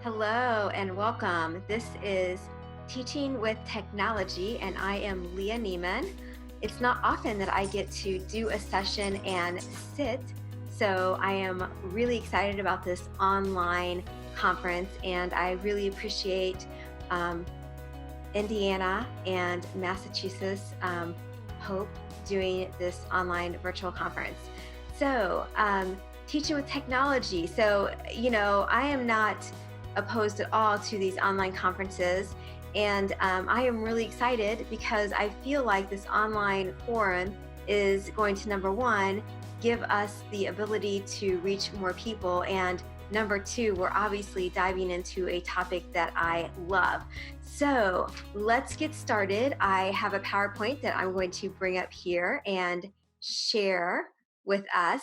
Hello and welcome. This is Teaching with Technology, and I am Leah Neiman. It's not often that I get to do a session and sit, so I am really excited about this online conference, and I really appreciate um, Indiana and Massachusetts Hope doing this online virtual conference. So, teaching with technology. So, I am not opposed at all to these online conferences. And I am really excited because I feel like this online forum is going to, number one, give us the ability to reach more people. And number two, we're obviously diving into a topic that I love. So let's get started. I have a PowerPoint that I'm going to bring up here and share with us.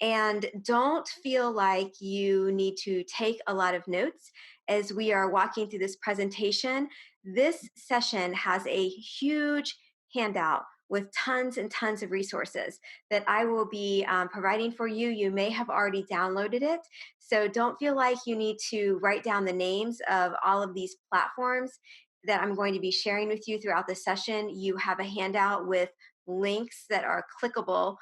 And don't feel like you need to take a lot of notes as we are walking through this presentation. This session has a huge handout with tons and tons of resources that I will be providing for you. You may have already downloaded it, so don't feel like you need to write down the names of all of these platforms that I'm going to be sharing with you throughout the session. You have a handout with links that are clickable,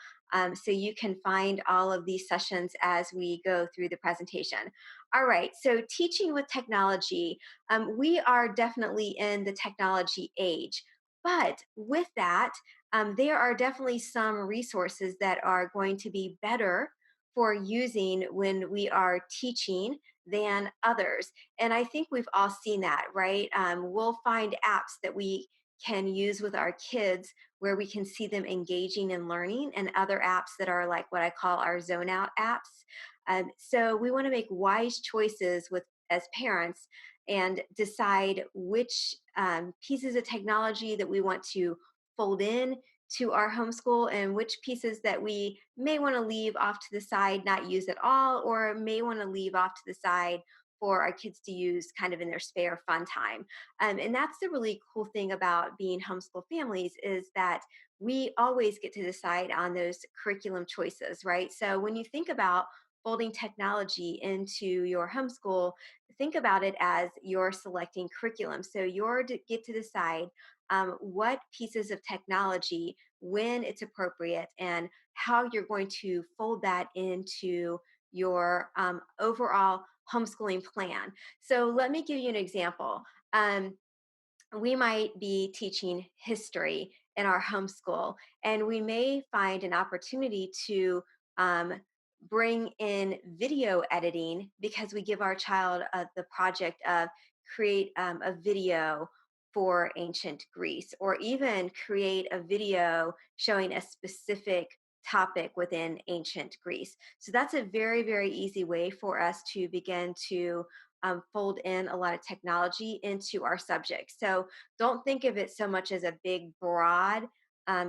so you can find all of these sessions as we go through the presentation. All right, so teaching with technology, we are definitely in the technology age, but with that, there are definitely some resources that are going to be better for using when we are teaching than others. And I think we've all seen that, right? We'll find apps that we can use with our kids where we can see them engaging and learning, and other apps that are like what I call our zone out apps. So we want to make wise choices with as parents and decide which pieces of technology that we want to fold in to our homeschool and which pieces that we may want to leave off to the side, not use at all, or may want to leave off to the side for our kids to use kind of in their spare fun time. And that's the really cool thing about being homeschool families is that we always get to decide on those curriculum choices, right? So when you think about folding technology into your homeschool, think about it as you're selecting curriculum. So you're to get to decide what pieces of technology, when it's appropriate, and how you're going to fold that into your overall homeschooling plan. So let me give you an example. We might be teaching history in our homeschool, and we may find an opportunity to um, bring in video editing because we give our child the project of create a video for ancient Greece, or even create a video showing a specific topic within ancient Greece. So that's a very, very easy way for us to begin to fold in a lot of technology into our subject. So don't think of it so much as a big, broad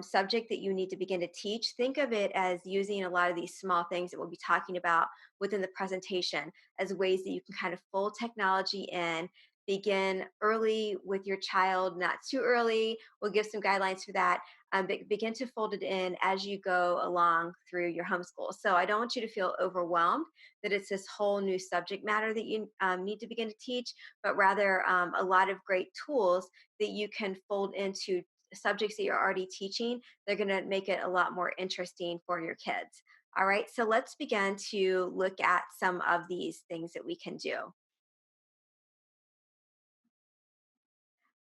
subject that you need to begin to teach. Think of it as using a lot of these small things that we'll be talking about within the presentation as ways that you can kind of fold technology in. Begin early with your child, not too early. We'll give some guidelines for that. But begin to fold it in as you go along through your homeschool. So I don't want you to feel overwhelmed that it's this whole new subject matter that you need to begin to teach, but rather a lot of great tools that you can fold into subjects that you're already teaching. They're going to make it a lot more interesting for your kids. All right, so let's begin to look at some of these things that we can do.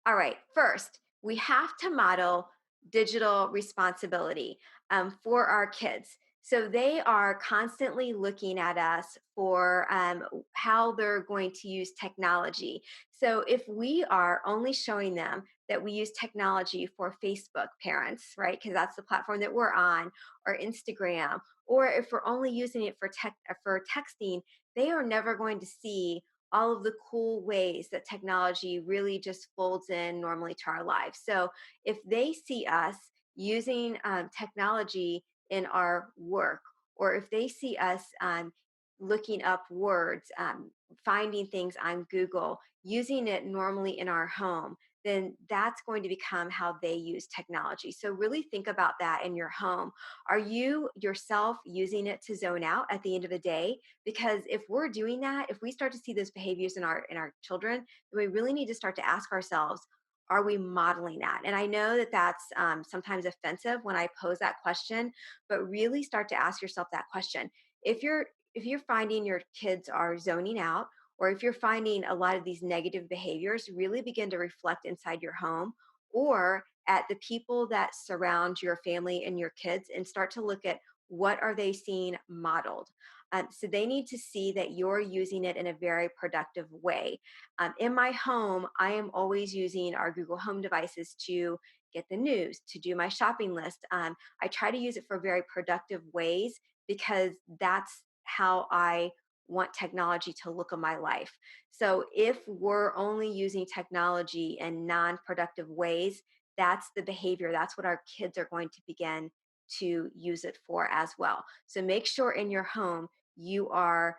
All right, first, we have to model digital responsibility for our kids. So they are constantly looking at us for how they're going to use technology. So if we are only showing them that we use technology for Facebook parents, right? Because that's the platform that we're on, or Instagram, or if we're only using it for texting, they are never going to see all of the cool ways that technology really just folds in normally to our lives. So if they see us using technology in our work, or if they see us looking up words, finding things on Google, using it normally in our home, then that's going to become how they use technology. So really think about that in your home. Are you yourself using it to zone out at the end of the day? Because if we're doing that, if we start to see those behaviors in our children, then we really need to start to ask ourselves, are we modeling that? And I know that that's sometimes offensive when I pose that question, but really start to ask yourself that question. If you're finding your kids are zoning out, or if you're finding a lot of these negative behaviors, really begin to reflect inside your home or at the people that surround your family and your kids, and start to look at what are they seeing modeled. So they need to see that you're using it in a very productive way. In my home, I am always using our Google Home devices to get the news, to do my shopping list. I try to use it for very productive ways because that's how I want technology to look in my life. So if we're only using technology in non productive ways, that's the behavior. That's what our kids are going to begin to use it for as well. So make sure in your home you are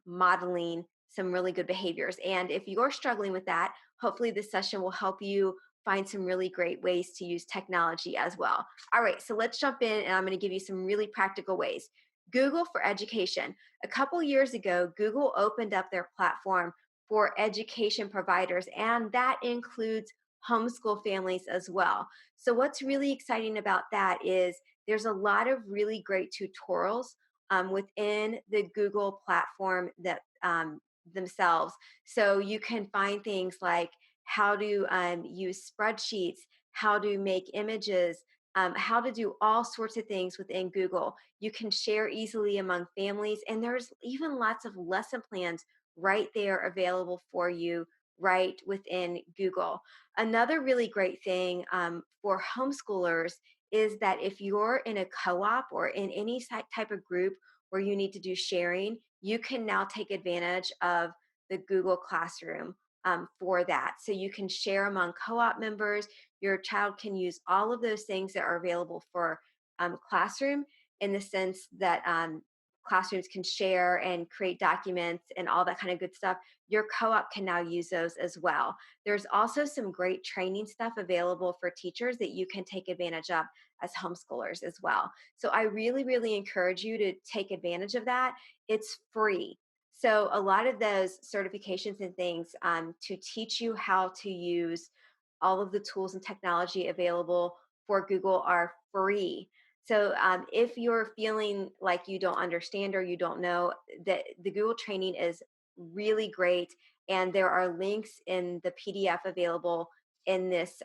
modeling some really good behaviors. And if you're struggling with that, hopefully this session will help you find some really great ways to use technology as well. All right, so let's jump in and I'm going to give you some really practical ways. Google for education. A couple years ago, Google opened up their platform for education providers, and that includes homeschool families as well. So, what's really exciting about that is there's a lot of really great tutorials within the Google platform that themselves. So, you can find things like how to use spreadsheets, how to make images, how to do all sorts of things within Google. You can share easily among families, and there's even lots of lesson plans right there available for you right within Google. Another really great thing for homeschoolers is that if you're in a co op or in any type of group where you need to do sharing, you can now take advantage of the Google Classroom for that. So you can share among co op members. Your child can use all of those things that are available for Classroom, in the sense that classrooms can share and create documents and all that kind of good stuff. Your co-op can now use those as well. There's also some great training stuff available for teachers that you can take advantage of as homeschoolers as well. So I really, really encourage you to take advantage of that. It's free. So a lot of those certifications and things to teach you how to use all of the tools and technology available for Google are free. So if you're feeling like you don't understand or you don't know, that the Google training is really great, and there are links in the PDF available in this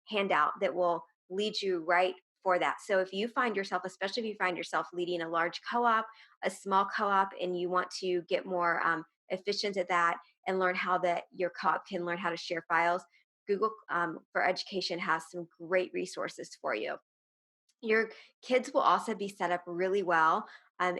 handout that will lead you right for that. So if you find yourself, especially if you find yourself leading a large co-op, a small co-op, and you want to get more efficient at that and learn how that your co-op can learn how to share files, Google for Education has some great resources for you. Your kids will also be set up really well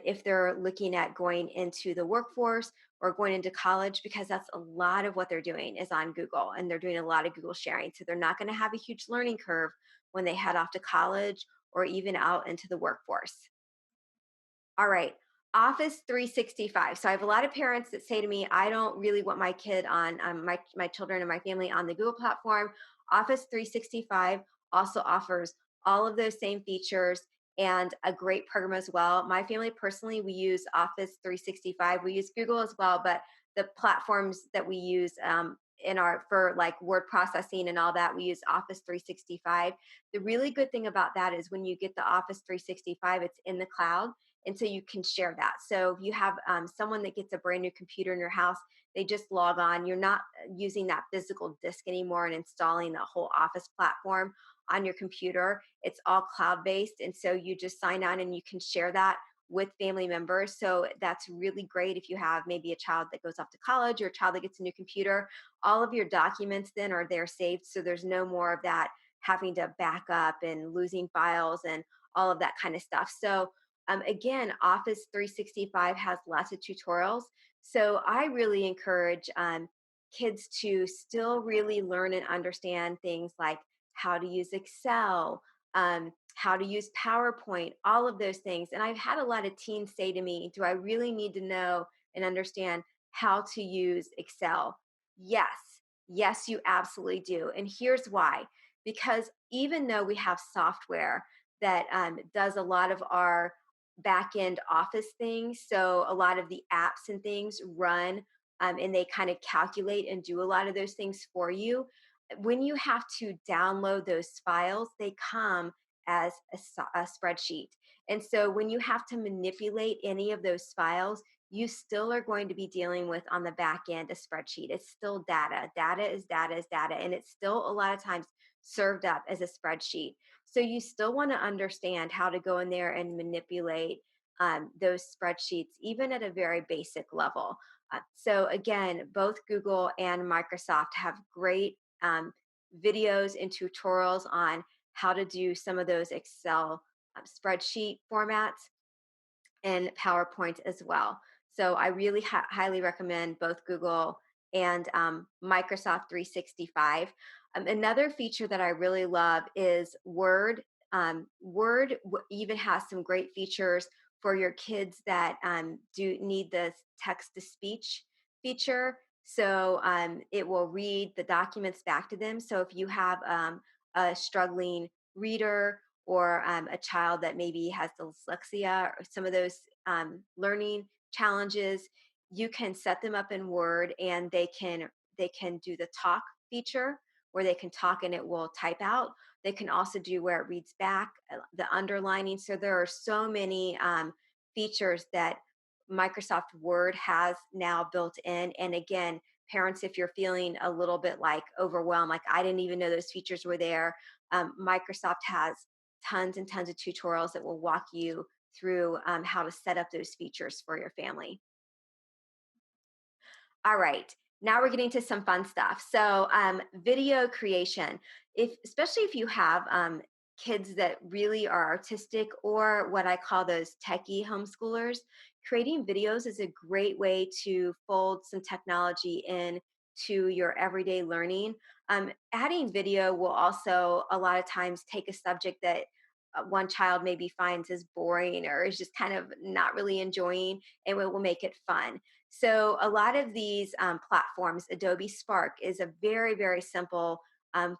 if they're looking at going into the workforce or going into college, because that's a lot of what they're doing is on Google, and they're doing a lot of Google sharing. So they're not going to have a huge learning curve when they head off to college or even out into the workforce. All right. Office 365. So I have a lot of parents that say to me, I don't really want my kid on my children and my family on the Google platform. Office 365 also offers all of those same features and a great program as well. My family personally, we use Office 365. We use Google as well, but the platforms that we use in our for like word processing and all that, we use Office 365. The really good thing about that is when you get the Office 365, it's in the cloud, and so you can share that. So if you have someone that gets a brand new computer in your house, they just log on. You're not using that physical disk anymore and installing the whole Office platform on your computer. It's all cloud based, and so you just sign on and you can share that with family members. So that's really great if you have maybe a child that goes off to college or a child that gets a new computer. All of your documents then are there saved, so there's no more of that having to back up and losing files and all of that kind of stuff. So again, Office 365 has lots of tutorials. So I really encourage kids to still really learn and understand things like how to use Excel, how to use PowerPoint, all of those things. And I've had a lot of teens say to me, do I really need to know and understand how to use Excel? Yes. Yes, you absolutely do. And here's why. Because even though we have software that does a lot of our back end office things, so a lot of the apps and things run and they kind of calculate and do a lot of those things for you. When you have to download those files, they come as a spreadsheet. And so when you have to manipulate any of those files, you still are going to be dealing with on the back end a spreadsheet. It's still data. Data is data is data. And it's still a lot of times served up as a spreadsheet. So you still want to understand how to go in there and manipulate those spreadsheets, even at a very basic level. So again, both Google and Microsoft have great videos and tutorials on how to do some of those Excel spreadsheet formats and PowerPoint as well. So I really highly recommend both Google and Microsoft 365. Another feature that I really love is Word. Word even has some great features for your kids that do need the text to speech feature. So it will read the documents back to them. So if you have a struggling reader or a child that maybe has dyslexia or some of those learning challenges, you can set them up in Word and they can do the talk feature where they can talk and it will type out. They can also do where it reads back, the underlining. So there are so many features that Microsoft Word has now built in. And again, parents, if you're feeling a little bit like overwhelmed, like I didn't even know those features were there, Microsoft has tons and tons of tutorials that will walk you through how to set up those features for your family. All right. Now we're getting to some fun stuff. So, video creation, if especially if you have kids that really are artistic or what I call those techie homeschoolers, creating videos is a great way to fold some technology in to your everyday learning. Adding video will also a lot of times take a subject that one child maybe finds as boring or is just kind of not really enjoying, and it will make it fun. So a lot of these platforms, Adobe Spark is a very, very simple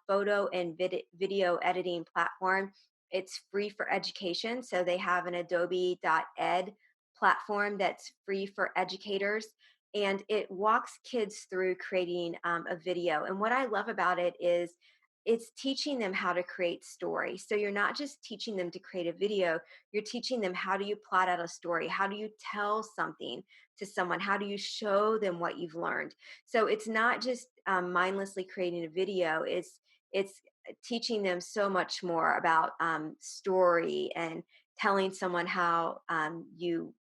photo and video editing platform. It's free for education. So they have an adobe.ed platform that's free for educators. And it walks kids through creating a video. And what I love about it is it's teaching them how to create story. So you're not just teaching them to create a video, you're teaching them how do you plot out a story? How do you tell something to someone? How do you show them what you've learned? So it's not just mindlessly creating a video. It's teaching them so much more about story and telling someone how you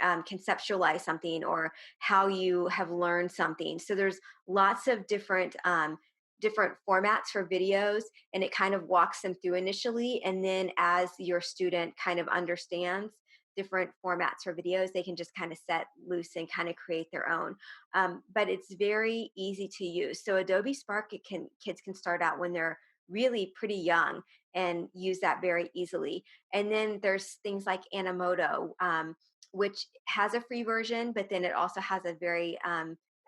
conceptualize something or how you have learned something. So there's lots of different formats for videos, and it kind of walks them through initially, and then as your student kind of understands different formats for videos, they can just kind of set loose and kind of create their own. But it's very easy to use. So Adobe Spark, it can kids can start out when they're really pretty young and use that very easily. And then there's things like Animoto, which has a free version, but then it also has a very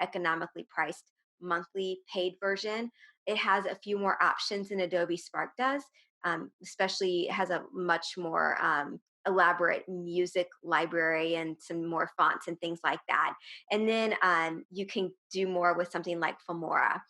economically priced monthly paid version. It has a few more options than Adobe Spark does, especially it has a much more elaborate music library and some more fonts and things like that. And then you can do more with something like Filmora.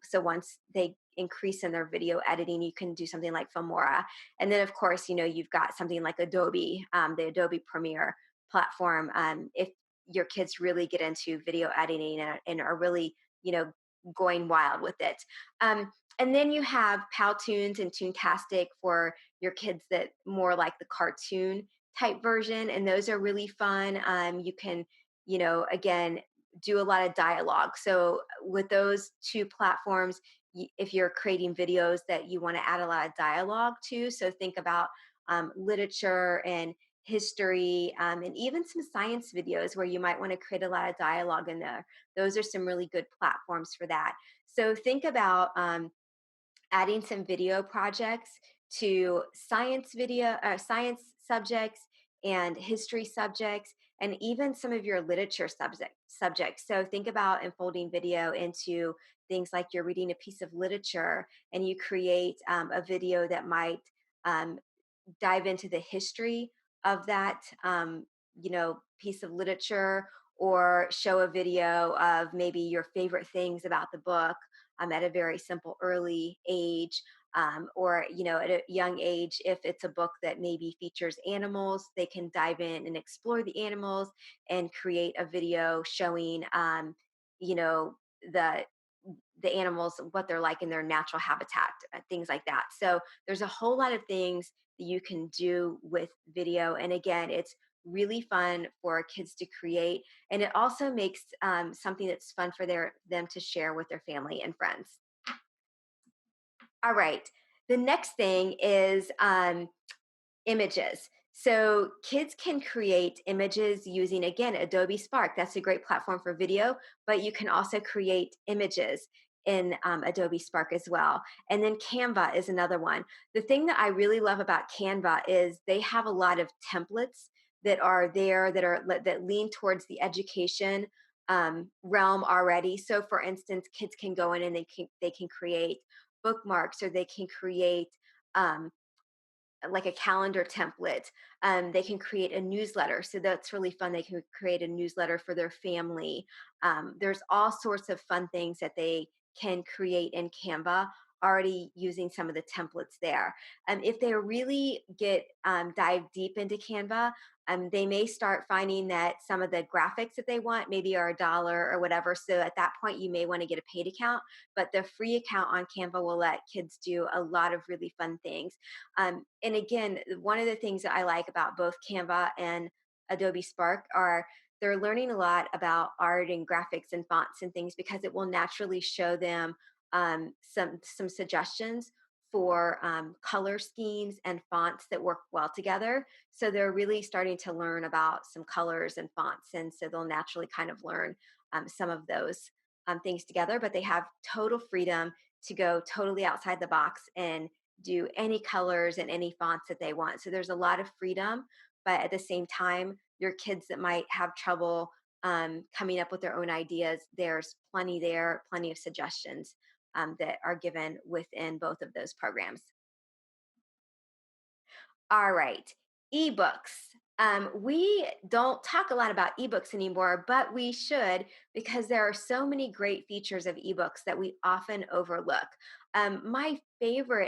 So once they increase in their video editing, you can do something like Filmora. And then, of course, you've got something like Adobe, the Adobe Premiere platform. If your kids really get into video editing and are really, you know, going wild with it. And then you have Powtoons and Toontastic for your kids that more like the cartoon type version, and those are really fun. You can, again, do a lot of dialogue. So with those two platforms, if you're creating videos that you want to add a lot of dialogue to, so think about literature and history, and even some science videos where you might want to create a lot of dialogue in there. Those are some really good platforms for that. So think about adding some video projects to science subjects and history subjects, and even some of your literature subjects. So think about unfolding video into things like you're reading a piece of literature and you create a video that might um, dive into the history of that piece of literature, or show a video of maybe your favorite things about the book at a very simple early age, or at a young age. If it's a book that maybe features animals, they can dive in and explore the animals and create a video showing you know the the animals, what they're like in their natural habitat, things like that. So there's a whole lot of things that you can do with video. And again, it's really fun for kids to create. And it also makes something that's fun for them to share with their family and friends. All right. The next thing is images. So kids can create images using, again, Adobe Spark. That's a great platform for video, but you can also create images in Adobe Spark as well. And then Canva is another one. The thing that I really love about Canva is they have a lot of templates that are there that lean towards the education realm already. So, for instance, kids can go in and they can create bookmarks, or they can create um, like a calendar template. They can create a newsletter. So that's really fun. They can create a newsletter for their family. There's all sorts of fun things that they can create in Canva, already using some of the templates there. If they really get dive deep into Canva, they may start finding that some of the graphics that they want maybe are $1 or whatever. So at that point, you may want to get a paid account, but the free account on Canva will let kids do a lot of really fun things. And again, one of the things that I like about both Canva and Adobe Spark are they're learning a lot about art and graphics and fonts and things, because it will naturally show them some suggestions for color schemes and fonts that work well together. So they're really starting to learn about some colors and fonts, and so they'll naturally kind of learn some of those things together. But they have total freedom to go totally outside the box and do any colors and any fonts that they want. So there's a lot of freedom, but at the same time, your kids that might have trouble coming up with their own ideas, there's plenty of suggestions that are given within both of those programs. All right, ebooks. We don't talk a lot about ebooks anymore, but we should, because there are so many great features of ebooks that we often overlook. My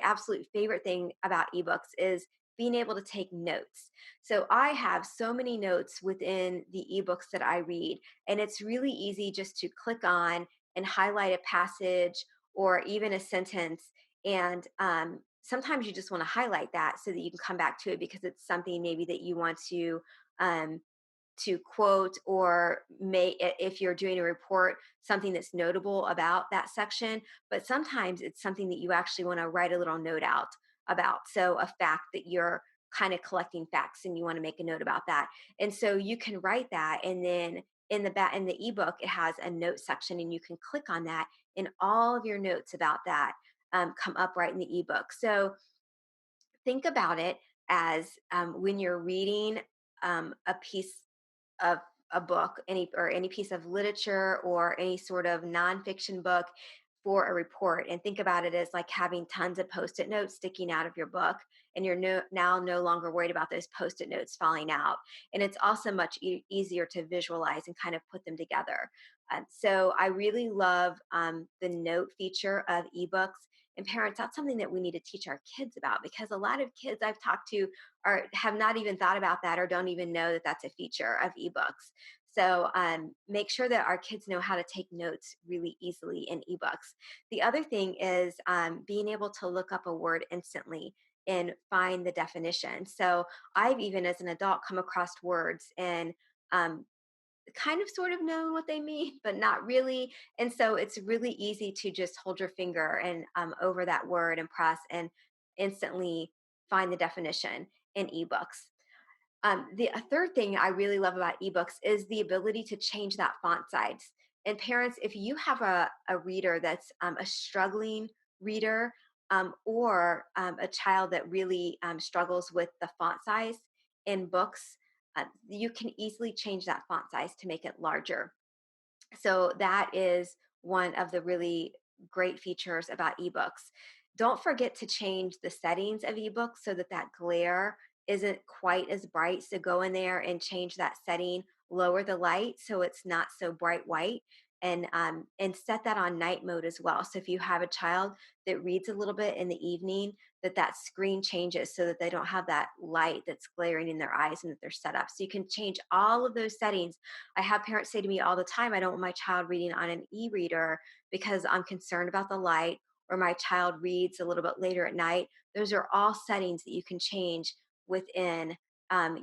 absolute favorite thing about ebooks is being able to take notes. So I have so many notes within the ebooks that I read, and it's really easy just to click on and highlight a passage or even a sentence. And sometimes you just want to highlight that so that you can come back to it, because it's something maybe that you want um, to quote, or if you're doing a report, something that's notable about that section. But sometimes it's something that you actually want to write a little note out about. So a fact that you're kind of collecting facts and you want to make a note about that. And so you can write that, and then in the ebook it has a note section, and you can click on that, and all of your notes about that come up right in the ebook. So think about it as when you're reading a piece of a book, any piece of literature or any sort of nonfiction book for a report, and think about it as like having tons of post-it notes sticking out of your book, and you're now no longer worried about those post-it notes falling out. And it's also much easier to visualize and kind of put them together. So I really love the note feature of ebooks. And parents, that's something that we need to teach our kids about, because a lot of kids I've talked to have not even thought about that, or don't even know that that's a feature of ebooks. So make sure that our kids know how to take notes really easily in ebooks. The other thing is being able to look up a word instantly and find the definition. So I've, even as an adult, come across words and um, kind of sort of known what they mean, but not really. And so it's really easy to just hold your finger and over that word and press and instantly find the definition in ebooks. The third thing I really love about ebooks is the ability to change that font size. And parents, if you have a reader that's a struggling reader, or a child that really struggles with the font size in books, you can easily change that font size to make it larger. So that is one of the really great features about ebooks. Don't forget to change the settings of ebooks so that that glare isn't quite as bright. So go in there and change that setting, lower the light so it's not so bright white, and set that on night mode as well. So if you have a child that reads a little bit in the evening, that screen changes so that they don't have that light that's glaring in their eyes and that they're set up. So you can change all of those settings. I have parents say to me all the time, I don't want my child reading on an e-reader because I'm concerned about the light, or my child reads a little bit later at night. Those are all settings that you can change within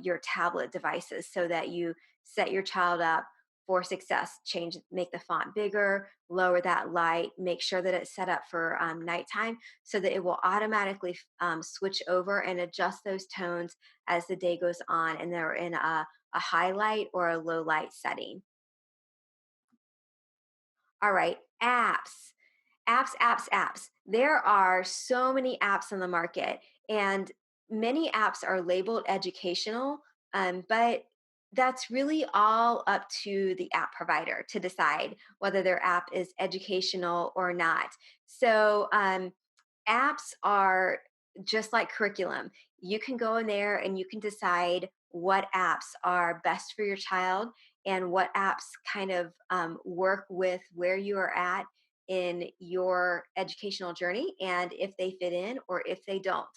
your tablet devices so that you set your child up for success. Change, make the font bigger, lower that light, make sure that it's set up for nighttime so that it will automatically switch over and adjust those tones as the day goes on and they're in a highlight or a low light setting. All right, apps. Apps. There are so many apps on the market, and many apps are labeled educational, but that's really all up to the app provider to decide whether their app is educational or not. So, apps are just like curriculum. You can go in there and you can decide what apps are best for your child and what apps kind of work with where you are at in your educational journey and if they fit in or if they don't.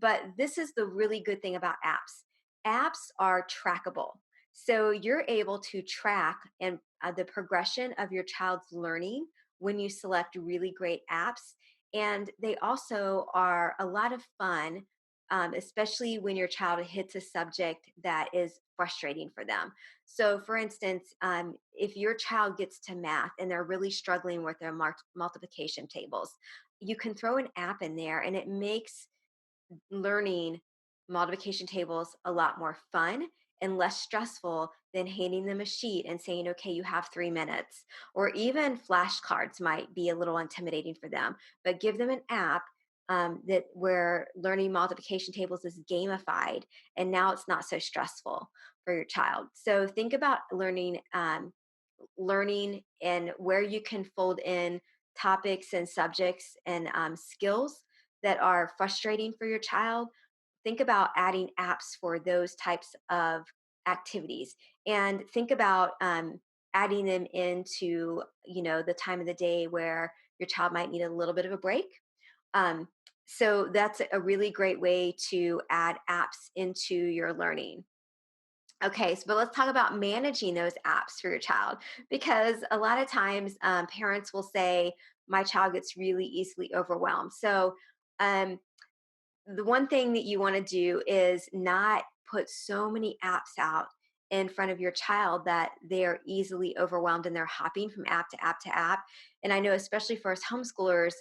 But this is the really good thing about apps. Apps are trackable. So you're able to track and the progression of your child's learning when you select really great apps, and they also are a lot of fun, especially when your child hits a subject that is frustrating for them. So, for instance, if your child gets to math and they're really struggling with their multiplication tables, you can throw an app in there and it makes learning multiplication tables a lot more fun and less stressful than handing them a sheet and saying, okay, you have 3 minutes. Or even flashcards might be a little intimidating for them, but give them an app that where learning multiplication tables is gamified, and now it's not so stressful for your child. So think about learning and where you can fold in topics and subjects and skills that are frustrating for your child. Think about adding apps for those types of activities, and think about adding them into the time of the day where your child might need a little bit of a break. um, so that's a really great way to add apps into your learning. Okay, so but let's talk about managing those apps for your child, because a lot of times parents will say, my child gets really easily overwhelmed. So um, the one thing that you want to do is not put so many apps out in front of your child that they're easily overwhelmed and they're hopping from app to app to app. And I know, especially for us homeschoolers,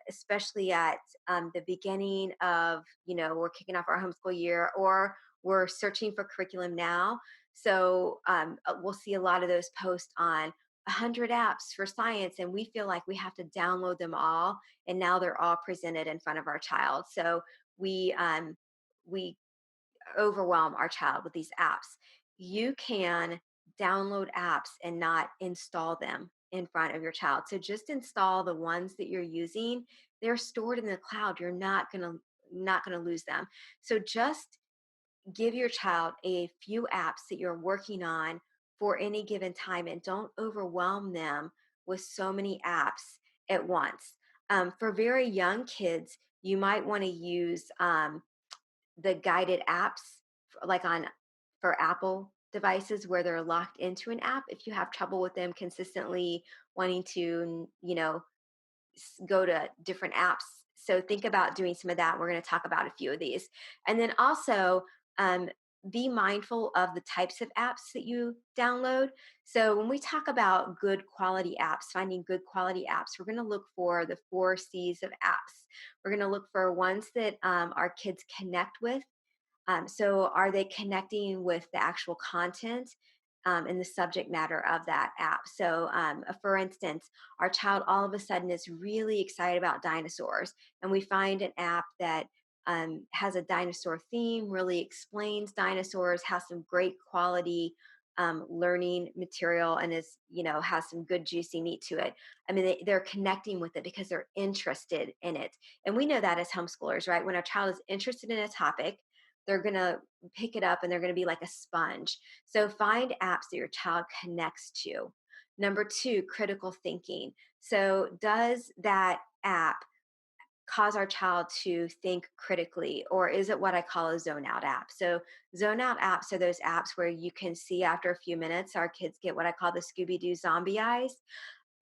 especially at the beginning of, we're kicking off our homeschool year or we're searching for curriculum now. So we'll see a lot of those posts on 100 apps for science, and we feel like we have to download them all, and now they're all presented in front of our child. So we overwhelm our child with these apps. You can download apps and not install them in front of your child. So just install the ones that you're using. They're stored in the cloud. You're not going to lose them. So just give your child a few apps that you're working on for any given time, and don't overwhelm them with so many apps at once. For very young kids, you might want to use the guided apps like on for Apple devices where they're locked into an app. If you have trouble with them consistently wanting to, go to different apps. So think about doing some of that. We're going to talk about a few of these. And then also um, be mindful of the types of apps that you download. So when we talk about good quality apps, finding good quality apps, we're going to look for the 4 C's of apps. We're going to look for ones that our kids connect with. So, are they connecting with the actual content and the subject matter of that app? So, for instance, our child all of a sudden is really excited about dinosaurs, and we find an app that has a dinosaur theme, really explains dinosaurs, has some great quality learning material, and has some good juicy meat to it. I mean, they're connecting with it because they're interested in it. And we know that as homeschoolers, right? When our child is interested in a topic, they're going to pick it up and they're going to be like a sponge. So find apps that your child connects to. Number two, critical thinking. So does that app cause our child to think critically, or is it what I call a zone out app? So zone out apps are those apps where you can see after a few minutes our kids get what I call the Scooby-Doo zombie eyes.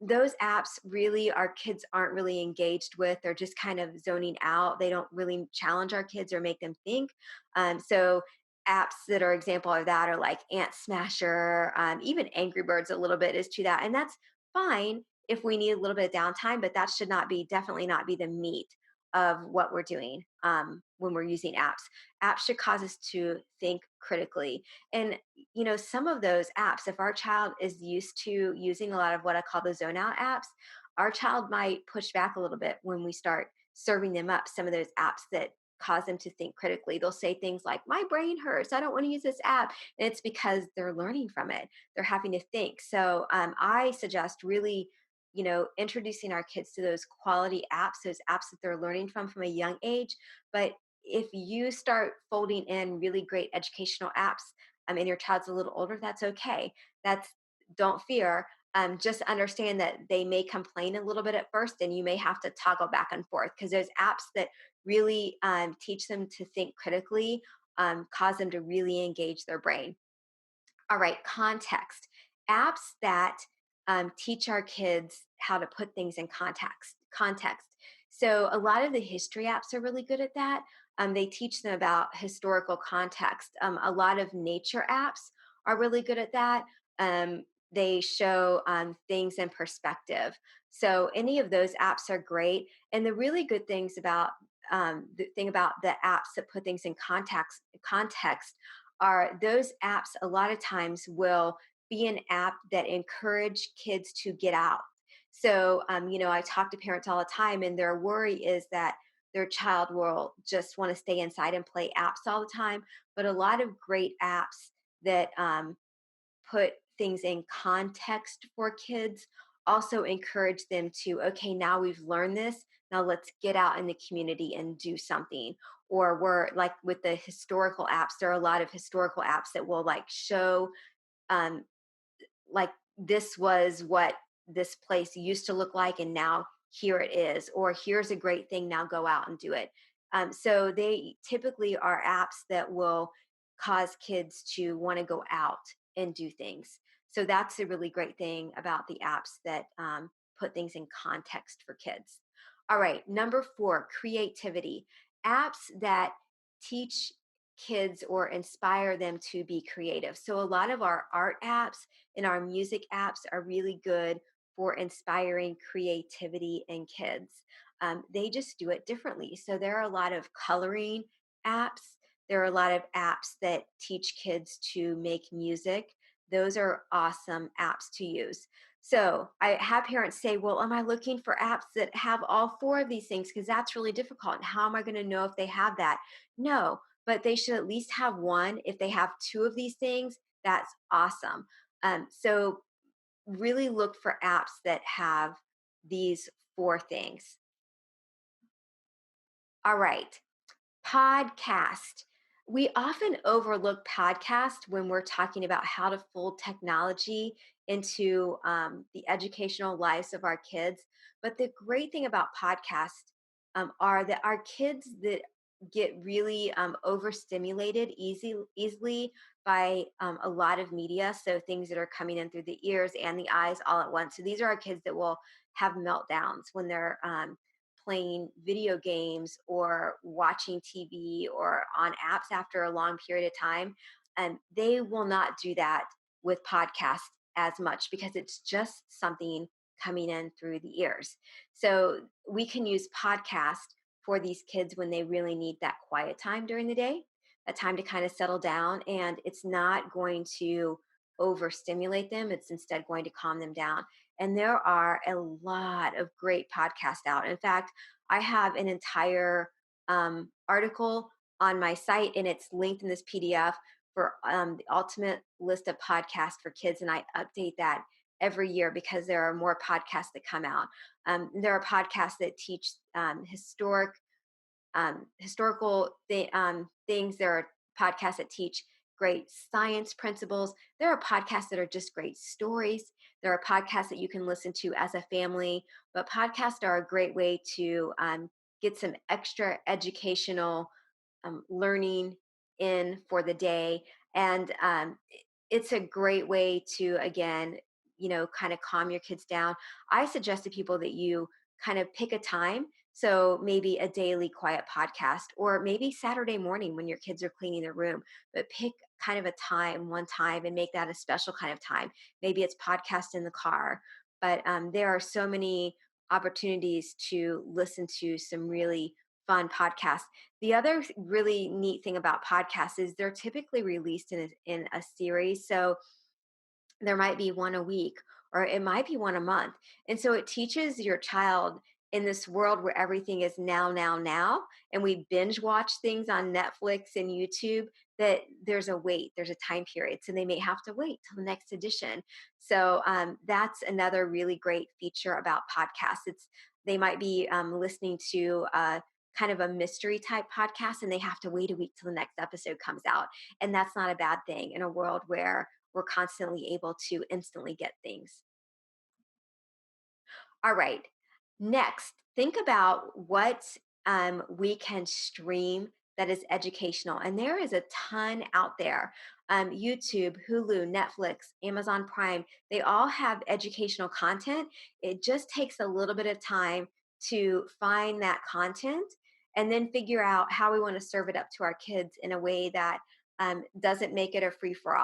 Those apps really our kids aren't really engaged with. They're just kind of zoning out. They don't really challenge our kids or make them think. So apps that are example of that are like Ant Smasher, even Angry Birds a little bit is to that. And that's fine if we need a little bit of downtime, but that should not be definitely not be the meat of what we're doing when we're using apps. Apps should cause us to think critically. And some of those apps, if our child is used to using a lot of what I call the zone out apps, our child might push back a little bit when we start serving them up some of those apps that cause them to think critically. They'll say things like, my brain hurts, I don't want to use this app. And it's because they're learning from it. They're having to think. So I suggest really, introducing our kids to those quality apps, those apps that they're learning from a young age. But if you start folding in really great educational apps, and your child's a little older, that's okay. That's Don't fear. Just understand that they may complain a little bit at first, and you may have to toggle back and forth because there's apps that really teach them to think critically, cause them to really engage their brain. All right, context. Apps that teach our kids how to put things in context. Context. So a lot of the history apps are really good at that. They teach them about historical context. A lot of nature apps are really good at that. They show things in perspective. So any of those apps are great. And the really good things about the thing about the apps that put things in context are those apps a lot of times will be an app that encourage kids to get out. So I talk to parents all the time, and their worry is that their child will just want to stay inside and play apps all the time. But a lot of great apps that put things in context for kids also encourage them to, okay, now we've learned this, now let's get out in the community and do something. Or we're like with the historical apps, there are a lot of historical apps that will like show um, like this was what this place used to look like, and now here it is, or here's a great thing, now go out and do it. So they typically are apps that will cause kids to want to go out and do things. So that's a really great thing about the apps that put things in context for kids. All right, number four, creativity. Apps that teach kids or inspire them to be creative. So a lot of our art apps and our music apps are really good for inspiring creativity in kids. They just do it differently. So there are a lot of coloring apps. There are a lot of apps that teach kids to make music. Those are awesome apps to use. So I have parents say, well, am I looking for apps that have all four of these things? Because that's really difficult. And how am I going to know if they have that? No, but they should at least have one. If they have two of these things, that's awesome. So really look for apps that have these four things. All right. Podcast. We often overlook podcast when we're talking about how to fold technology into the educational lives of our kids. But the great thing about podcasts are that our kids that get really overstimulated easily by a lot of media. So things that are coming in through the ears and the eyes all at once. So these are our kids that will have meltdowns when they're playing video games or watching TV or on apps after a long period of time. And they will not do that with podcasts as much because it's just something coming in through the ears. So we can use podcast for these kids when they really need that quiet time during the day, that time to kind of settle down. And it's not going to overstimulate them, it's instead going to calm them down. And there are a lot of great podcasts out. In fact, I have an entire article on my site, and it's linked in this PDF for the ultimate list of podcasts for kids. And I update that every year because there are more podcasts that come out. There are podcasts that teach historical things. There are podcasts that teach great science principles. There are podcasts that are just great stories. There are podcasts that you can listen to as a family, but podcasts are a great way to get some extra educational learning in for the day. And it's a great way to, again, kind of calm your kids down. I suggest to people that you kind of pick a time. So maybe a daily quiet podcast, or maybe Saturday morning when your kids are cleaning their room, but pick kind of a time, one time, and make that a special kind of time. Maybe it's podcast in the car, but there are so many opportunities to listen to some really fun podcasts. The other really neat thing about podcasts is they're typically released in a series. So there might be one a week, or it might be one a month. And so it teaches your child, in this world where everything is now, now, now, and we binge watch things on Netflix and YouTube, that there's a wait, there's a time period. So they may have to wait till the next edition. So that's another really great feature about podcasts. They might be listening to kind of a mystery type podcast, and they have to wait a week till the next episode comes out. And that's not a bad thing in a world where we're constantly able to instantly get things. All right. Next, think about what we can stream that is educational. And there is a ton out there. YouTube, Hulu, Netflix, Amazon Prime, they all have educational content. It just takes a little bit of time to find that content and then figure out how we want to serve it up to our kids in a way that doesn't make it a free for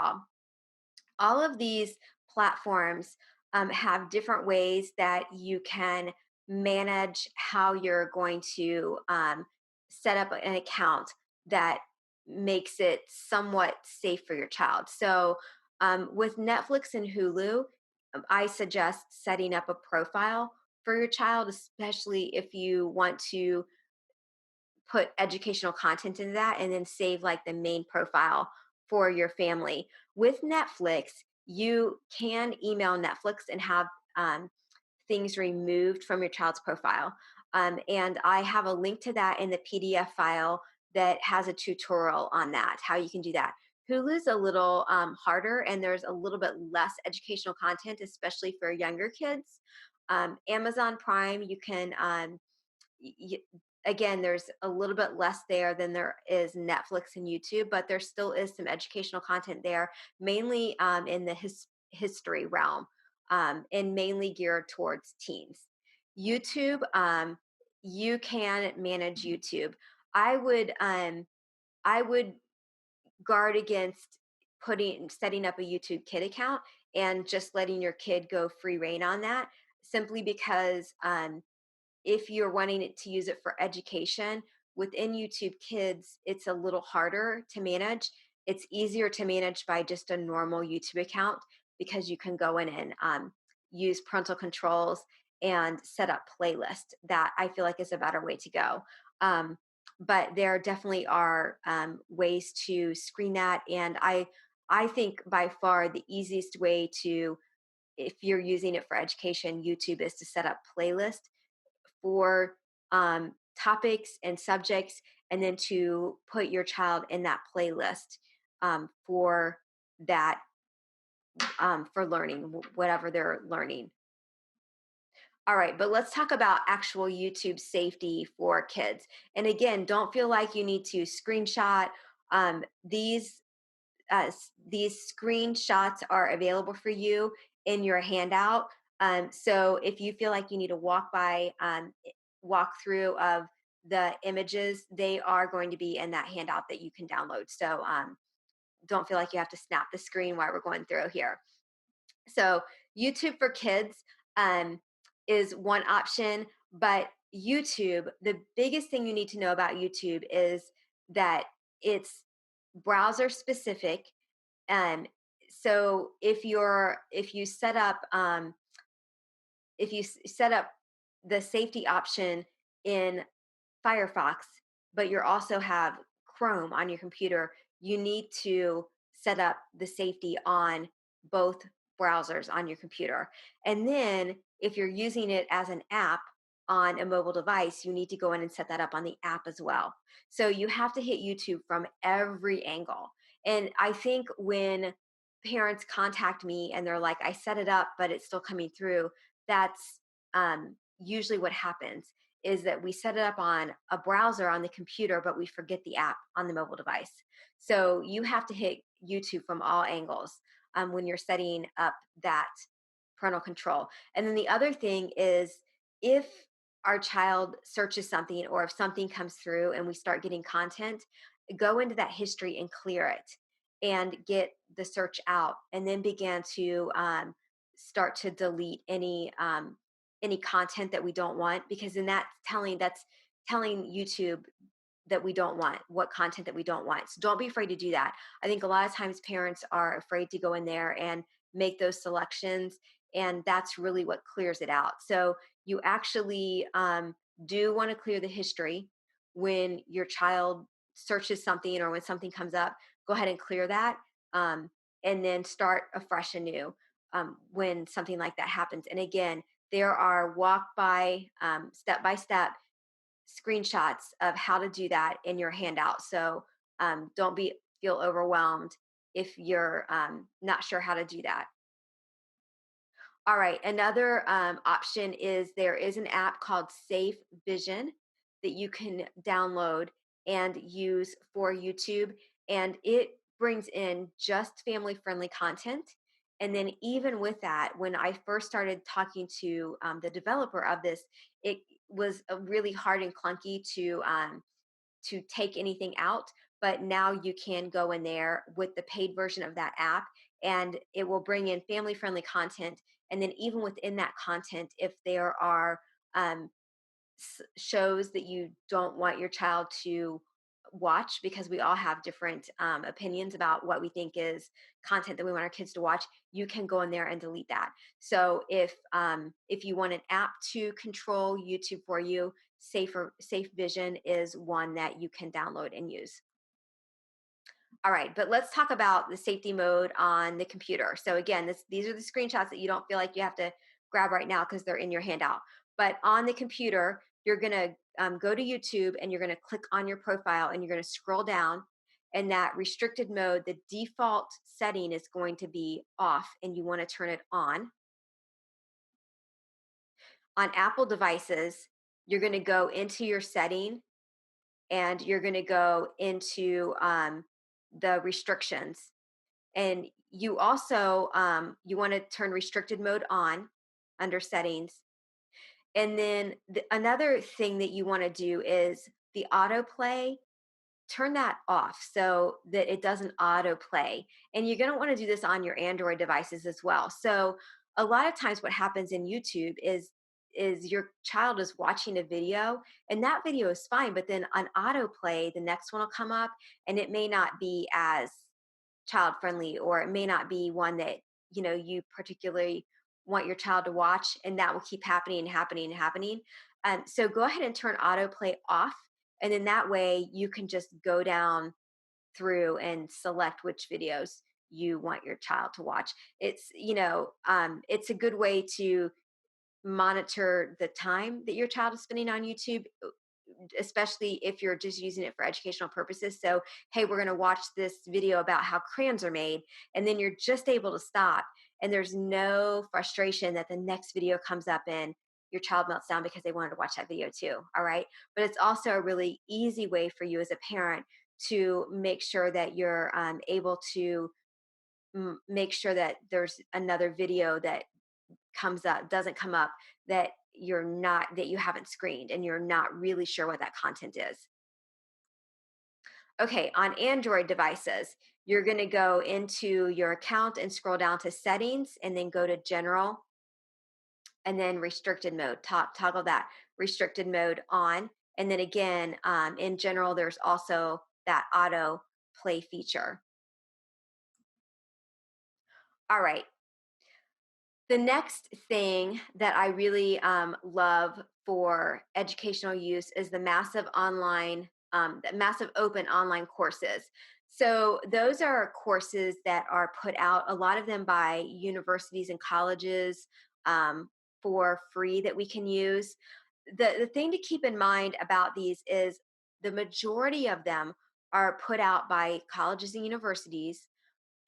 all of these platforms have different ways that you can manage how you're going to set up an account that makes it somewhat safe for your child. So, with Netflix and Hulu, I suggest setting up a profile for your child, especially if you want to put educational content into that and then save like the main profile for your family. With Netflix, you can email Netflix and have things removed from your child's profile. And I have a link to that in the PDF file that has a tutorial on that, how you can do that. Hulu's a little harder, and there's a little bit less educational content, especially for younger kids. Amazon Prime, you can y- again, there's a little bit less there than there is Netflix and YouTube, but there still is some educational content there, mainly in the history realm, and mainly geared towards teens. YouTube, you can manage YouTube. I would I would guard against putting setting up a YouTube Kid account and just letting your kid go free reign on that, simply because if you're wanting it to use it for education within YouTube Kids, it's a little harder to manage. It's easier to manage by just a normal YouTube account because you can go in and use parental controls and set up playlists. That I feel like is a better way to go. But there definitely are ways to screen that, and I think by far the easiest way to, if you're using it for education, YouTube, is to set up playlists for topics and subjects, and then to put your child in that playlist for that for learning whatever they're learning. All right, but let's talk about actual YouTube safety for kids. And again, don't feel like you need to screenshot these. These screenshots are available for you in your handout. So if you feel like you need to walk through of the images, they are going to be in that handout that you can download. So don't feel like you have to snap the screen while we're going through here. So YouTube for kids um, is one option, but YouTube, the biggest thing you need to know about YouTube is that it's browser specific. So if you set up set up the safety option in Firefox, but you also have Chrome on your computer, you need to set up the safety on both browsers on your computer. And then if you're using it as an app on a mobile device, you need to go in and set that up on the app as well. So you have to hit YouTube from every angle. And I think when parents contact me and they're like, I set it up, but it's still coming through, that's usually what happens is that we set it up on a browser on the computer, but we forget the app on the mobile device. So you have to hit YouTube from all angles when you're setting up that parental control. And then the other thing is if our child searches something or if something comes through and we start getting content, go into that history and clear it and get the search out and then begin to start to delete any content that we don't want because then that's telling YouTube that we don't want, what content that we don't want. So don't be afraid to do that. I think a lot of times parents are afraid to go in there and make those selections, and that's really what clears it out. So you actually do want to clear the history when your child searches something or when something comes up. Go ahead and clear that, um, and then start afresh anew when something like that happens. And again, there are walk step by step screenshots of how to do that in your handout. So don't feel overwhelmed if you're not sure how to do that. All right, another option is there is an app called Safe Vision that you can download and use for YouTube, and it brings in just family friendly content. And then, even with that, when I first started talking to the developer of this, it was really hard and clunky to take anything out, but now you can go in there with the paid version of that app and it will bring in family friendly content. And then, even within that content, if there are um, shows that you don't want your child to watch, because we all have different opinions about what we think is content that we want our kids to watch, you can go in there and delete that. So if you want an app to control YouTube for you, Safe Vision is one that you can download and use. All right, but let's talk about the safety mode on the computer. So again, these are the screenshots that you don't feel like you have to grab right now because they're in your handout. But on the computer, you're gonna go to YouTube and you're gonna click on your profile and you're gonna scroll down. And that restricted mode, the default setting is going to be off, and you want to turn it on. On Apple devices, you're going to go into your setting and you're going to go into the restrictions, and you also you want to turn restricted mode on under settings. And then another thing that you want to do is the autoplay, turn that off so that it doesn't autoplay. And you're going to want to do this on your Android devices as well. So a lot of times what happens in YouTube is your child is watching a video and that video is fine, but then on autoplay the next one will come up and it may not be as child friendly, or it may not be one that you particularly want your child to watch, and that will keep happening and happening and happening. So go ahead and turn autoplay off, and then that way you can just go down through and select which videos you want your child to watch. It's a good way to monitor the time that your child is spending on YouTube, especially if you're just using it for educational purposes. So, hey, we're going to watch this video about how crayons are made, and then you're just able to stop, and there's no frustration that the next video comes up and your child melts down because they wanted to watch that video too. All right. But it's also a really easy way for you as a parent to make sure that you're able to make sure that there's another video that doesn't come up, that you haven't screened and you're not really sure what that content is. Okay, on Android devices, you're going to go into your account and scroll down to settings and then go to general and then restricted mode. Toggle that restricted mode on. And then again, in general, there's also that auto play feature. All right. The next thing that I really love for educational use is the massive online the massive open online courses. So those are courses that are put out, a lot of them by universities and colleges, um, for free that we can use. The thing to keep in mind about these is the majority of them are put out by colleges and universities,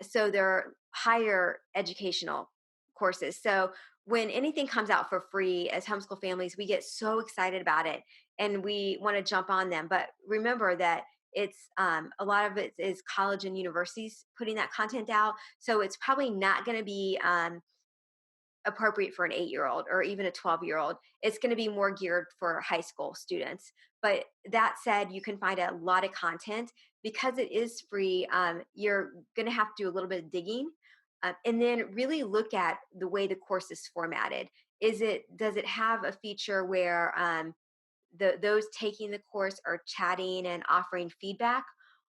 so they're higher educational courses. So when anything comes out for free, as homeschool families, we get so excited about it and we want to jump on them. But remember that it's a lot of it is college and universities putting that content out, so it's probably not going to be appropriate for an 8-year-old or even a 12-year-old. It's going to be more geared for high school students. But that said, you can find a lot of content because it is free. You're going to have to do a little bit of digging, and then really look at the way the course is formatted. Does it have a feature where those taking the course are chatting and offering feedback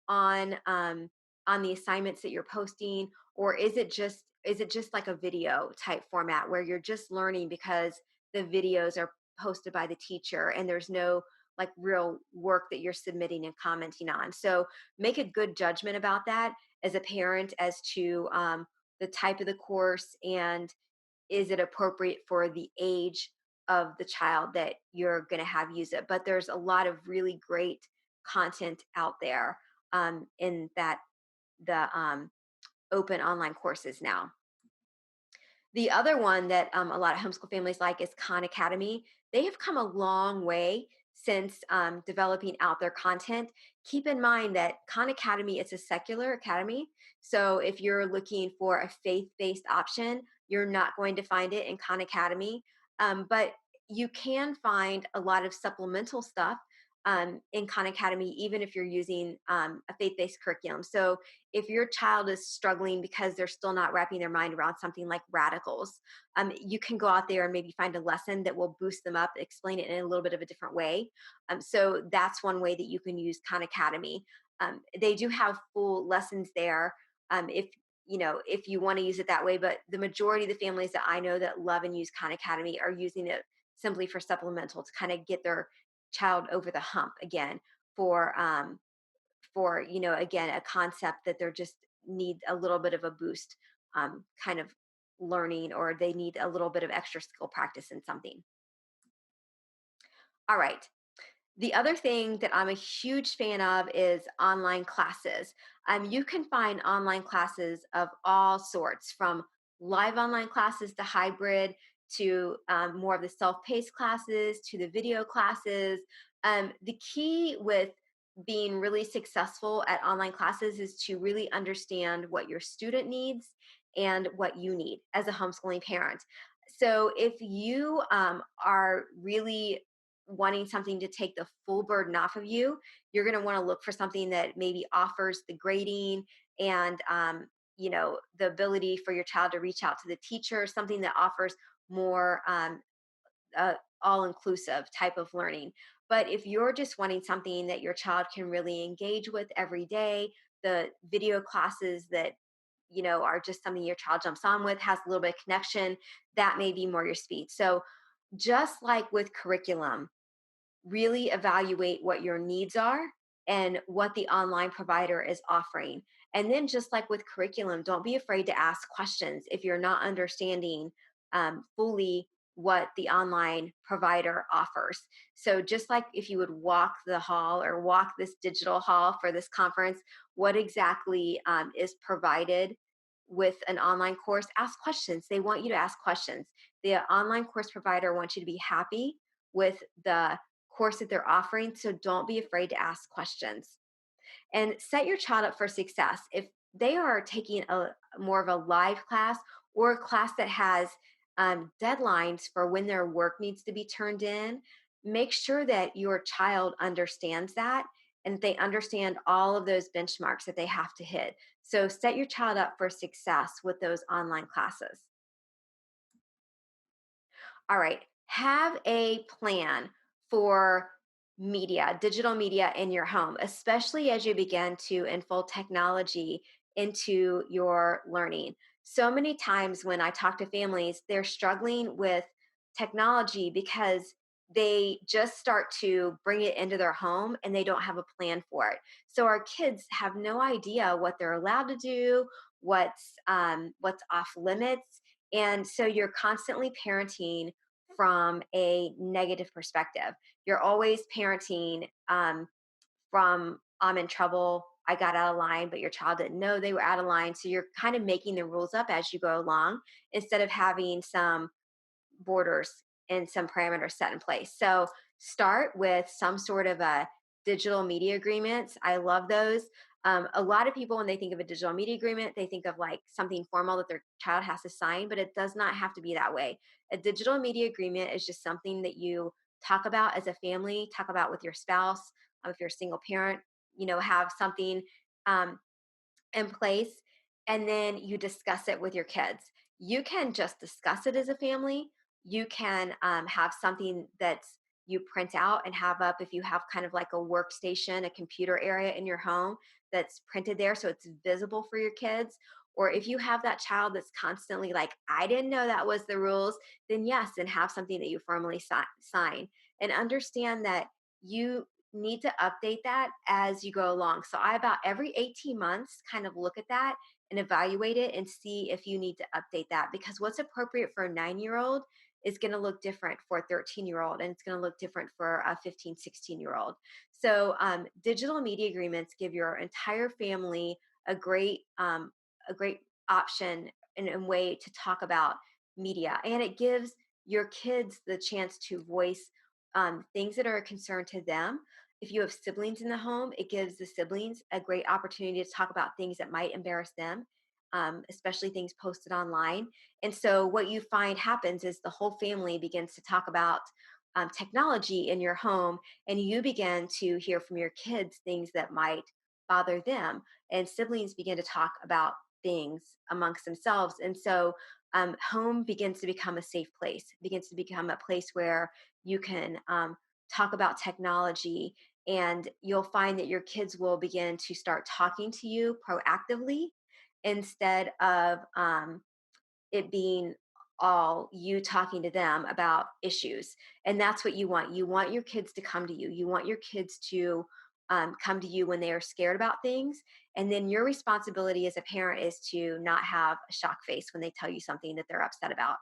on the assignments that you're posting, or is it just like a video type format where you're just learning because the videos are posted by the teacher and there's no like real work that you're submitting and commenting on. So make a good judgment about that as a parent as to the type of the course, and is it appropriate for the age of the child that you're going to have use it. But there's a lot of really great content out there in that the open online courses now. The other one that a lot of homeschool families like is Khan Academy. They have come a long way since developing out their content. Keep in mind that Khan Academy is a secular academy. So if you're looking for a faith based option, you're not going to find it in Khan Academy. But you can find a lot of supplemental stuff in Khan Academy, even if you're using a faith based curriculum. So if your child is struggling because they're still not wrapping their mind around something like radicals, you can go out there and maybe find a lesson that will boost them up, explain it in a little bit of a different way. So that's one way that you can use Khan Academy. They do have full lessons there, if if you want to use it that way. But the majority of the families that I know that love and use Khan Academy are using it simply for supplemental to kind of get their child over the hump again for again a concept that they're just need a little bit of a boost, kind of learning, or they need a little bit of extra skill practice in something. All right, the other thing that I'm a huge fan of is online classes. You can find online classes of all sorts, from live online classes to hybrid to more of the self-paced classes to the video classes. The key with being really successful at online classes is to really understand what your student needs and what you need as a homeschooling parent. So if you are really wanting something to take the full burden off of you, you're going to want to look for something that maybe offers the grading and the ability for your child to reach out to the teacher, something that offers more all inclusive type of learning. But if you're just wanting something that your child can really engage with every day, the video classes that are just something your child jumps on with, has a little bit of connection, that may be more your speed. So just like with curriculum, really evaluate what your needs are and what the online provider is offering. And then, just like with curriculum, don't be afraid to ask questions if you're not understanding fully what the online provider offers. So, just like if you would walk the hall or walk this digital hall for this conference, what exactly is provided with an online course? Ask questions. They want you to ask questions. The online course provider wants you to be happy with the course that they're offering. So don't be afraid to ask questions and set your child up for success. If they are taking a more of a live class or a class that has deadlines for when their work needs to be turned in, make sure that your child understands that and they understand all of those benchmarks that they have to hit. So set your child up for success with those online classes. All right. Have a plan for digital media in your home, especially as you begin to infold technology into your learning. So many times when I talk to families, they're struggling with technology because they just start to bring it into their home and they don't have a plan for it. So our kids have no idea what they're allowed to do, what's off limits, and so you're constantly parenting from a negative perspective. You're always parenting from I'm in trouble, I got out of line, but your child didn't know they were out of line. So you're kind of making the rules up as you go along instead of having some borders and some parameters set in place. So start with some sort of a digital media agreements. I love those. A lot of people, when they think of a digital media agreement, they think of like something formal that their child has to sign, but it does not have to be that way. A digital media agreement is just something that you talk about as a family, talk about with your spouse. If you're a single parent, have something um, in place, and then you discuss it with your kids. You can just discuss it as a family. You can have something that's you print out and have up if you have kind of like a workstation, a computer area in your home that's printed there so it's visible for your kids. Or if you have that child that's constantly like, I didn't know that was the rules, then yes, and have something that you formally sign and understand that you need to update that as you go along. So I about every 18 months kind of look at that and evaluate it and see if you need to update that because what's appropriate for a 9-year-old is going to look different for a 13-year-old and it's going to look different for a 15, 16-year-old. So digital media agreements give your entire family a great option and way to talk about media, and it gives your kids the chance to voice things that are a concern to them. If you have siblings in the home, it gives the siblings a great opportunity to talk about things that might embarrass them, especially things posted online. And so, what you find happens is the whole family begins to talk about technology in your home, and you begin to hear from your kids things that might bother them. And siblings begin to talk about things amongst themselves. And so, home begins to become a safe place, begins to become a place where you can talk about technology, and you'll find that your kids will begin to start talking to you proactively instead of it being all you talking to them about issues. And that's what you want. You want your kids to come to you. You want your kids to come to you when they are scared about things. And then your responsibility as a parent is to not have a shock face when they tell you something that they're upset about.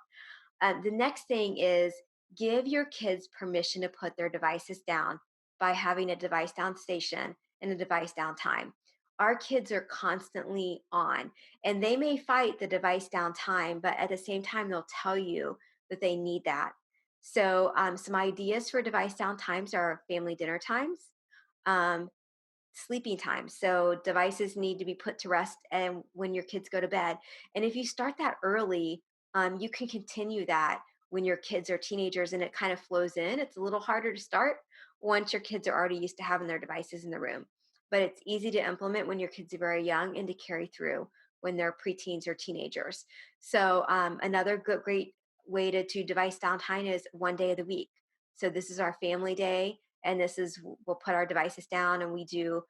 The next thing is give your kids permission to put their devices down by having a device down station and a device down time. Our kids are constantly on and they may fight the device down time, but at the same time, they'll tell you that they need that. So, some ideas for device down times are family dinner times, um, sleeping time. So devices need to be put to rest and when your kids go to bed. And if you start that early, you can continue that when your kids are teenagers and it kind of flows in. It's a little harder to start once your kids are already used to having their devices in the room. But it's easy to implement when your kids are very young and to carry through when they're preteens or teenagers. So another great way to device downtime is one day of the week. So this is our family day, and this is we'll put our devices down and we do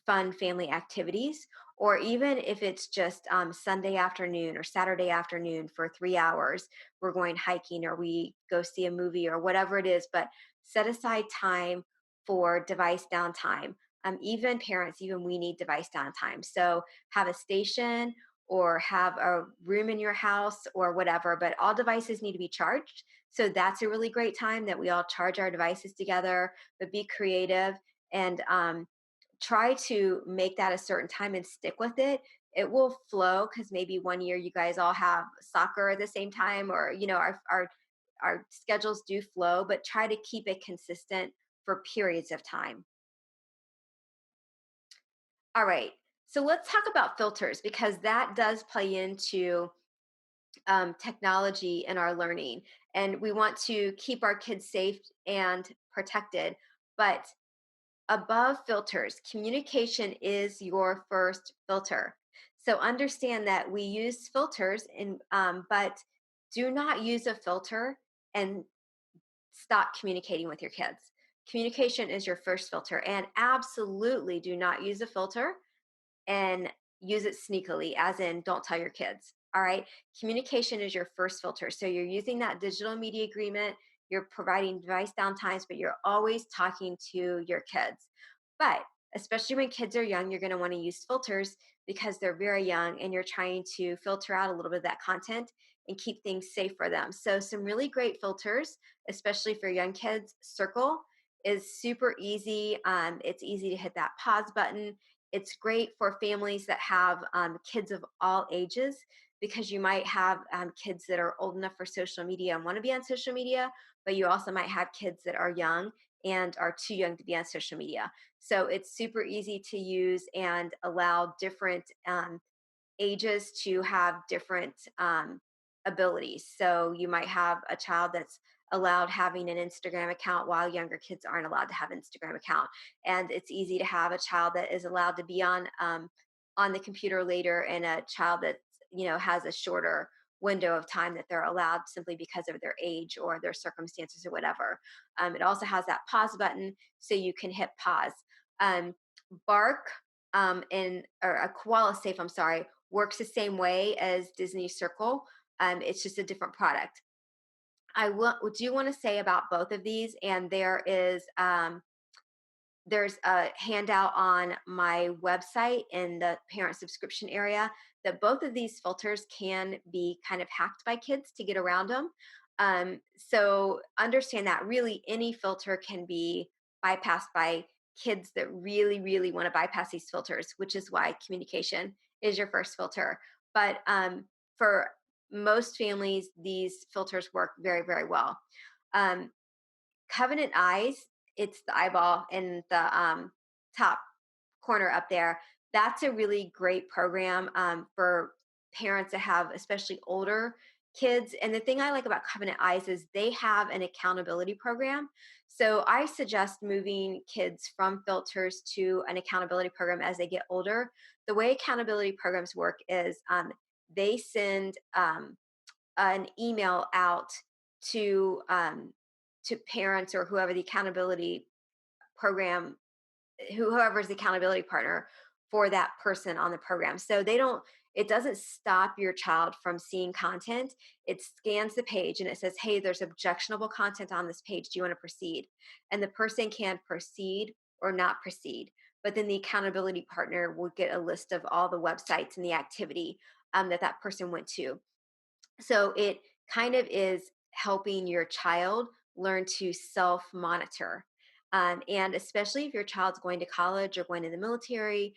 fun family activities, or even if it's just Sunday afternoon or Saturday afternoon for 3 hours, we're going hiking or we go see a movie or whatever it is, but set aside time for device downtime. Even parents, even we need device downtime. So have a station or have a room in your house or whatever, but all devices need to be charged. So that's a really great time that we all charge our devices together, but be creative and try to make that a certain time and stick with it. It will flow because maybe one year you guys all have soccer at the same time, or our schedules do flow, but try to keep it consistent for periods of time. All right. So let's talk about filters because that does play into technology in our learning. And we want to keep our kids safe and protected. But above filters, communication is your first filter. So understand that we use filters, but do not use a filter and stop communicating with your kids. Communication is your first filter, and absolutely do not use a filter and use it sneakily, as in don't tell your kids. All right. Communication is your first filter. So you're using that digital media agreement. you're providing device downtimes, but you're always talking to your kids. But especially when kids are young, you're going to want to use filters because they're very young and you're trying to filter out a little bit of that content and keep things safe for them. So, some really great filters, especially for young kids. Circle is super easy. It's easy to hit that pause button. It's great for families that have kids of all ages because you might have kids that are old enough for social media and want to be on social media, but you also might have kids that are young and are too young to be on social media. So it's super easy to use and allow different ages to have different abilities. So you might have a child that's allowed having an Instagram account while younger kids aren't allowed to have an Instagram account. And it's easy to have a child that is allowed to be on the computer later and a child that has a shorter window of time that they're allowed simply because of their age or their circumstances or whatever. It also has that pause button so you can hit pause. Um, Bark or a koala safe, I'm sorry, works the same way as Disney Circle. It's just a different product. Do want to say about both of these, and there's a handout on my website in the parent subscription area that both of these filters can be kind of hacked by kids to get around them. So understand that really any filter can be bypassed by kids that really, really want to bypass these filters, which is why communication is your first filter. But for most families, these filters work very, very well. Um, Covenant Eyes, it's the eyeball in the top corner up there. That's a really great program for parents that have especially older kids. And the thing I like about Covenant Eyes is they have an accountability program. So I suggest moving kids from filters to an accountability program as they get older. The way accountability programs work is they send an email out to um, to parents or whoever the accountability program whoever's the accountability partner for that person on the program. So it doesn't stop your child from seeing content. It scans the page and it says, hey, there's objectionable content on this page. Do you want to proceed? And the person can proceed or not proceed. But then the accountability partner will get a list of all the websites and the activity that person went to. So it kind of is helping your child learn to self monitor. And especially if your child's going to college or going to the military,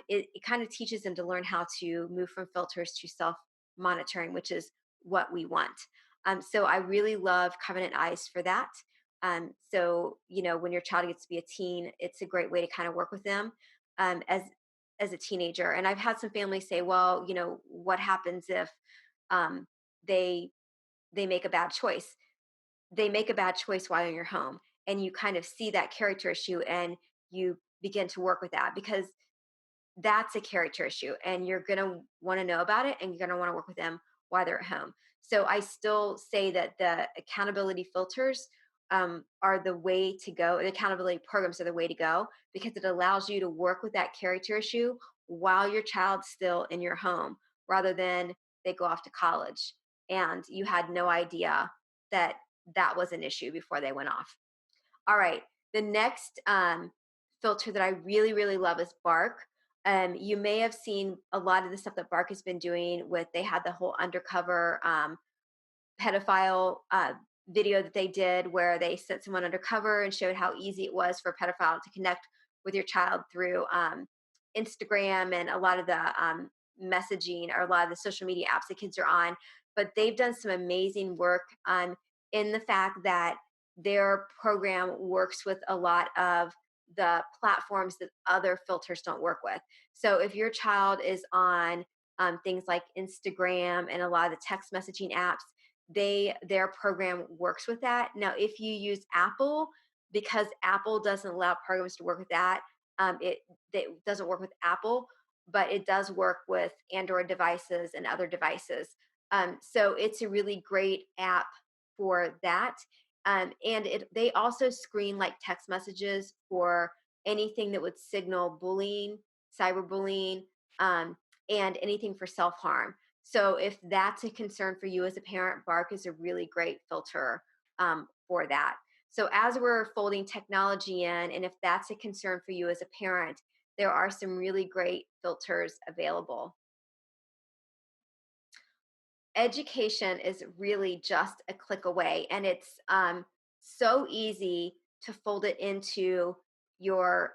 it kind of teaches them to learn how to move from filters to self monitoring, which is what we want. So I really love Covenant Eyes for that. So when your child gets to be a teen, it's a great way to kind of work with them as a teenager. And I've had some families say, well, what happens if um, they they make a bad choice. They make a bad choice while in your home, and you kind of see that character issue, and you begin to work with that because that's a character issue, and you're gonna want to know about it, and you're gonna want to work with them while they're at home. So I still say that the accountability filters are the way to go. The accountability programs are the way to go because it allows you to work with that character issue while your child's still in your home, rather than they go off to college and you had no idea that that was an issue before they went off. All right. The next filter that I really, really love is Bark. You may have seen a lot of the stuff that Bark has been doing they had the whole undercover pedophile video that they did where they sent someone undercover and showed how easy it was for a pedophile to connect with your child through Instagram and a lot of the messaging or a lot of the social media apps that kids are on. But they've done some amazing work in the fact that their program works with a lot of the platforms that other filters don't work with. So if your child is on things like Instagram and a lot of the text messaging apps, their program works with that. Now, if you use Apple, because Apple doesn't allow programs to work with that, it doesn't work with Apple, but it does work with Android devices and other devices. So it's a really great app for that. And they also screen like text messages for anything that would signal bullying, cyberbullying, and anything for self harm. So if that's a concern for you as a parent, Bark is a really great filter for that. So as we're folding technology in, and if that's a concern for you as a parent, there are some really great filters available. Education is really just a click away, and it's so easy to fold it into your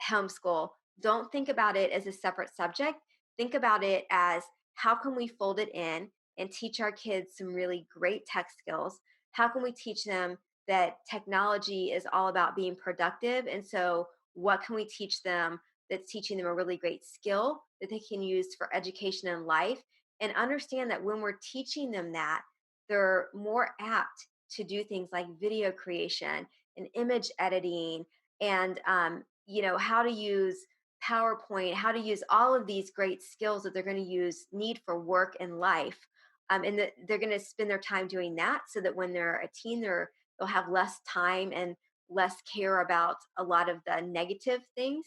homeschool. Don't think about it as a separate subject. Think about it as how can we fold it in and teach our kids some really great tech skills? How can we teach them that technology is all about being productive? And so, what can we teach them that's teaching them a really great skill that they can use for education and life? And understand that when we're teaching them that, they're more apt to do things like video creation and image editing and how to use PowerPoint, how to use all of these great skills that they're going to need for work and life. And that they're going to spend their time doing that so that when they're a teen, they'll have less time and less care about a lot of the negative things.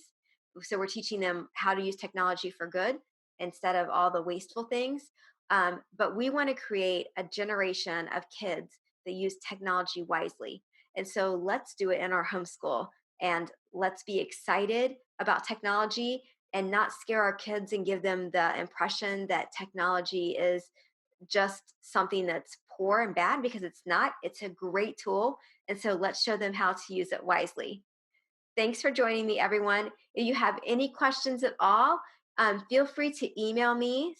So we're teaching them how to use technology for good instead of all the wasteful things. But we want to create a generation of kids that use technology wisely. And so let's do it in our homeschool, and let's be excited about technology and not scare our kids and give them the impression that technology is just something that's poor and bad, because it's not. It's a great tool. And so let's show them how to use it wisely. Thanks for joining me, everyone. If you have any questions at all, feel free to email me.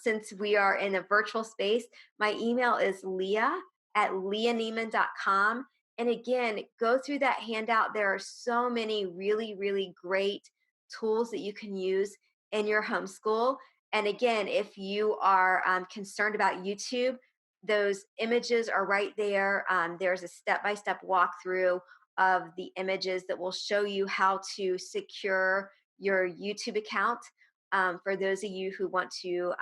Since we are in a virtual space, my email is leah@leahnieman.com. And again, go through that handout. There are so many really, really great tools that you can use in your homeschool. And again, if you are concerned about YouTube, those images are right there. There's a step-by-step walkthrough of the images that will show you how to secure your YouTube account, for those of you who want to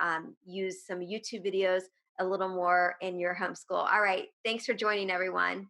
use some YouTube videos a little more in your homeschool. All right. Thanks for joining, everyone.